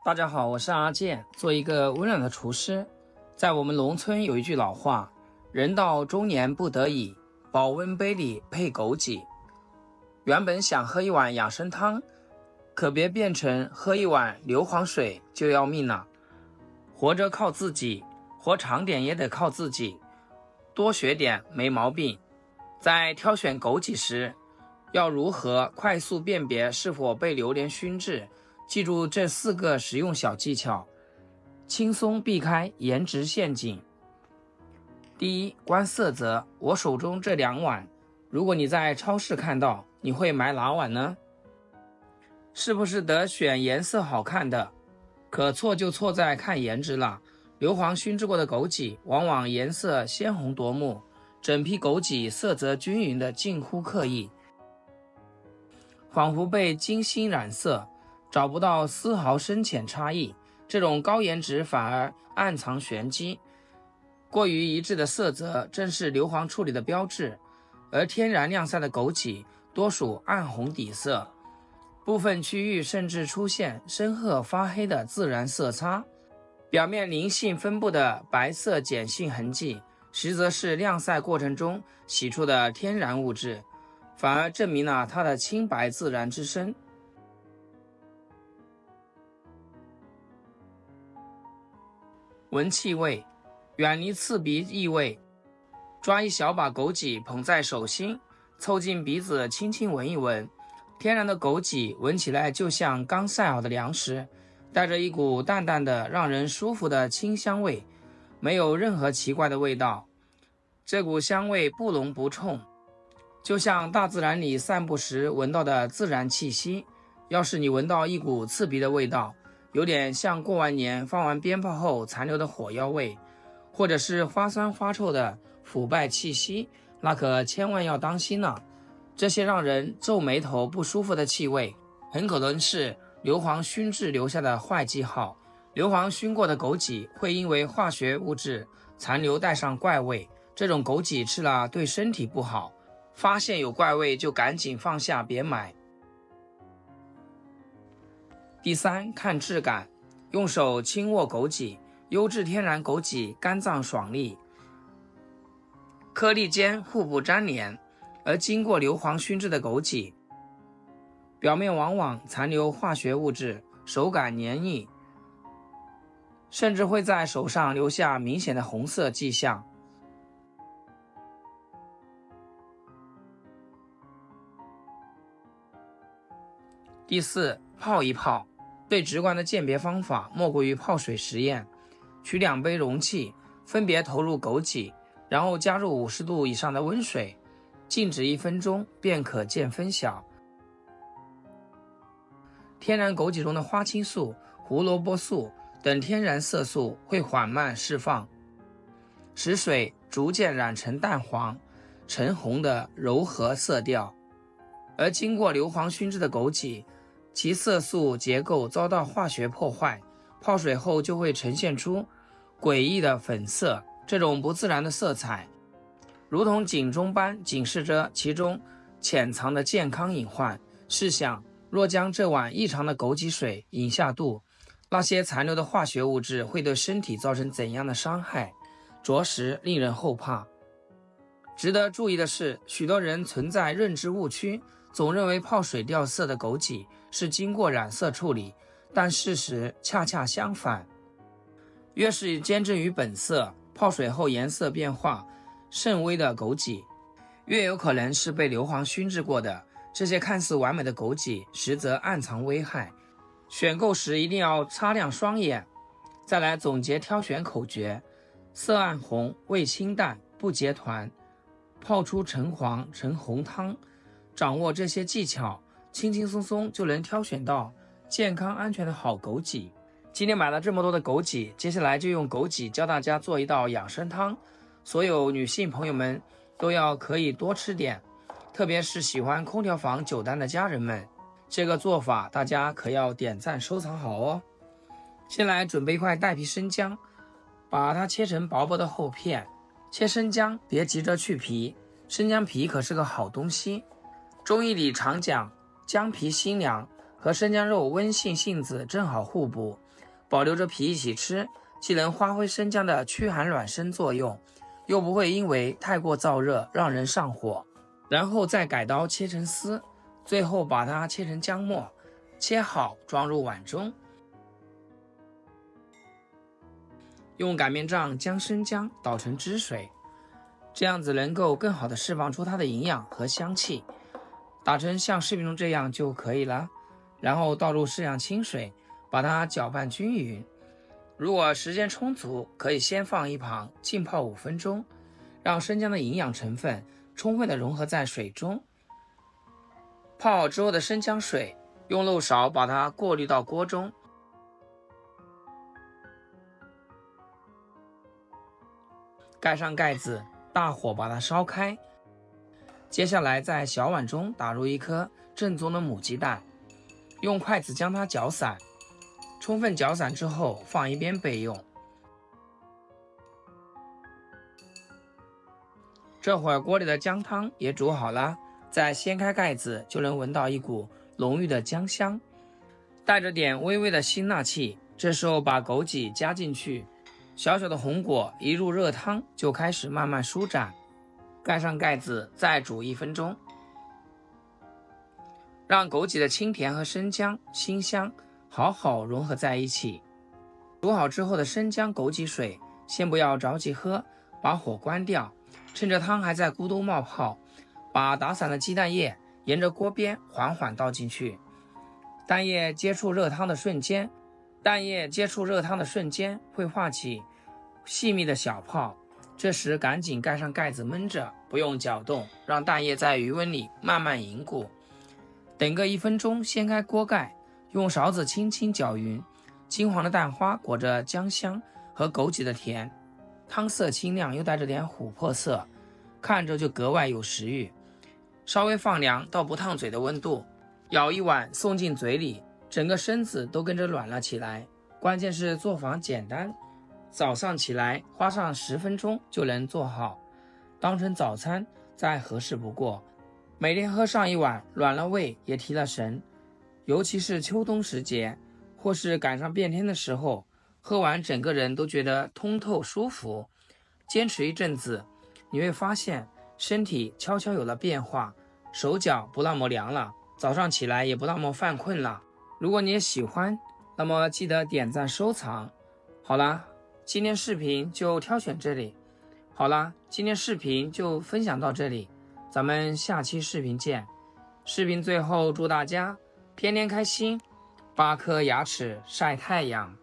大家好，我是阿健，做一个温暖的厨师。在我们农村有一句老话，人到中年不得已，保温杯里配枸杞。原本想喝一碗养生汤，可别变成喝一碗硫磺水就要命了。活着靠自己，活长点也得靠自己，多学点没毛病。在挑选枸杞时，要如何快速辨别是否被榴莲熏制？记住这4个实用小技巧，轻松避开颜值陷阱。第一，观色泽。我手中这2碗，如果你在超市看到，你会买哪碗呢？是不是得选颜色好看的？可错就错在看颜值了。硫磺熏制过的枸杞往往颜色鲜红夺目，整批枸杞色泽均匀的近乎刻意，仿佛被精心染色，找不到丝毫深浅差异。这种高颜值反而暗藏玄机。过于一致的色泽正是硫磺处理的标志，而天然晾晒的枸杞多属暗红底色，部分区域甚至出现深褐发黑的自然色差，表面零性分布的白色碱性痕迹，实则是晾晒过程中洗出的天然物质，反而证明了它的清白自然之身。闻气味，远离刺鼻异味。抓一小把枸杞捧在手心，凑近鼻子轻轻闻一闻。天然的枸杞闻起来就像刚晒好的粮食，带着一股淡淡的让人舒服的清香味，没有任何奇怪的味道。这股香味不浓不冲，就像大自然里散步时闻到的自然气息。要是你闻到一股刺鼻的味道，有点像过完年放完鞭炮后残留的火药味，或者是发酸发臭的腐败气息，那可千万要当心了。这些让人皱眉头不舒服的气味，很可能是硫磺熏制留下的坏记号。硫磺熏过的枸杞会因为化学物质残留带上怪味，这种枸杞吃了对身体不好，发现有怪味就赶紧放下别买。第三，看质感。用手轻握枸杞，优质天然枸杞干燥爽利，颗粒间互不粘连，而经过硫磺熏制的枸杞，表面往往残留化学物质，手感黏腻，甚至会在手上留下明显的红色迹象。第四，泡一泡。最直观的鉴别方法莫过于泡水实验。取2杯容器，分别投入枸杞，然后加入50度以上的温水，静止1分钟便可见分晓。天然枸杞中的花青素、胡萝卜素等天然色素会缓慢释放，使水逐渐染成淡黄、橙红的柔和色调。而经过硫磺熏制的枸杞，其色素结构遭到化学破坏，泡水后就会呈现出诡异的粉色。这种不自然的色彩如同警钟般警示着其中潜藏的健康隐患。试想，若将这碗异常的枸杞水饮下肚，那些残留的化学物质会对身体造成怎样的伤害，着实令人后怕。值得注意的是，许多人存在认知误区，总认为泡水掉色的枸杞是经过染色处理，但事实恰恰相反。越是坚贞于本色，泡水后颜色变化甚微的枸杞，越有可能是被硫磺熏制过的。这些看似完美的枸杞，实则暗藏危害。选购时一定要擦亮双眼。再来总结挑选口诀：色暗红，味清淡，不结团，泡出橙黄橙红汤。掌握这些技巧，轻轻松松就能挑选到健康安全的好枸杞。今天买了这么多的枸杞，接下来就用枸杞教大家做一道养生汤。所有女性朋友们都要可以多吃点，特别是喜欢空调房久单的家人们，这个做法大家可要点赞收藏好哦。先来准备一块带皮生姜，把它切成薄薄的厚片。切生姜别急着去皮，生姜皮可是个好东西。中医里常讲姜皮辛凉，和生姜肉温性性子正好互补，保留着皮一起吃，既能发挥生姜的驱寒暖身作用，又不会因为太过燥热让人上火。然后再改刀切成丝，最后把它切成姜末，切好装入碗中。用擀面杖将生姜捣成汁水，这样子能够更好的释放出它的营养和香气。打成像视频中这样就可以了，然后倒入适量清水，把它搅拌均匀。如果时间充足，可以先放一旁浸泡5分钟，让生姜的营养成分充分的融合在水中。泡好之后的生姜水，用漏勺把它过滤到锅中，盖上盖子，大火把它烧开。接下来在小碗中打入一颗正宗的母鸡蛋，用筷子将它搅散，充分搅散之后放一边备用。这会儿锅里的姜汤也煮好了，再掀开盖子就能闻到一股浓郁的姜香，带着点微微的辛辣气。这时候把枸杞加进去，小小的红果一入热汤就开始慢慢舒展。盖上盖子再煮1分钟，让枸杞的清甜和生姜辛香好好融合在一起。煮好之后的生姜枸杞水先不要着急喝，把火关掉，趁着汤还在咕嘟冒泡，把打散的鸡蛋液沿着锅边缓缓倒进去。蛋液接触热汤的瞬间会化起细密的小泡，这时赶紧盖上盖子焖着，不用搅动，让蛋液在余温里慢慢凝固。等个1分钟，掀开锅盖，用勺子轻轻搅匀，金黄的蛋花裹着姜香和枸杞的甜，汤色清亮又带着点琥珀色，看着就格外有食欲。稍微放凉到不烫嘴的温度，舀一碗送进嘴里，整个身子都跟着暖了起来。关键是做法简单，早上起来花上10分钟就能做好，当成早餐再合适不过。每天喝上一碗，暖了胃也提了神，尤其是秋冬时节，或是赶上变天的时候，喝完整个人都觉得通透舒服。坚持一阵子，你会发现身体悄悄有了变化，手脚不那么凉了，早上起来也不那么犯困了。如果你也喜欢，那么记得点赞收藏。好啦，今天视频就挑选这里。好啦，今天视频就分享到这里，咱们下期视频见。视频最后祝大家天天开心，8颗牙齿晒太阳。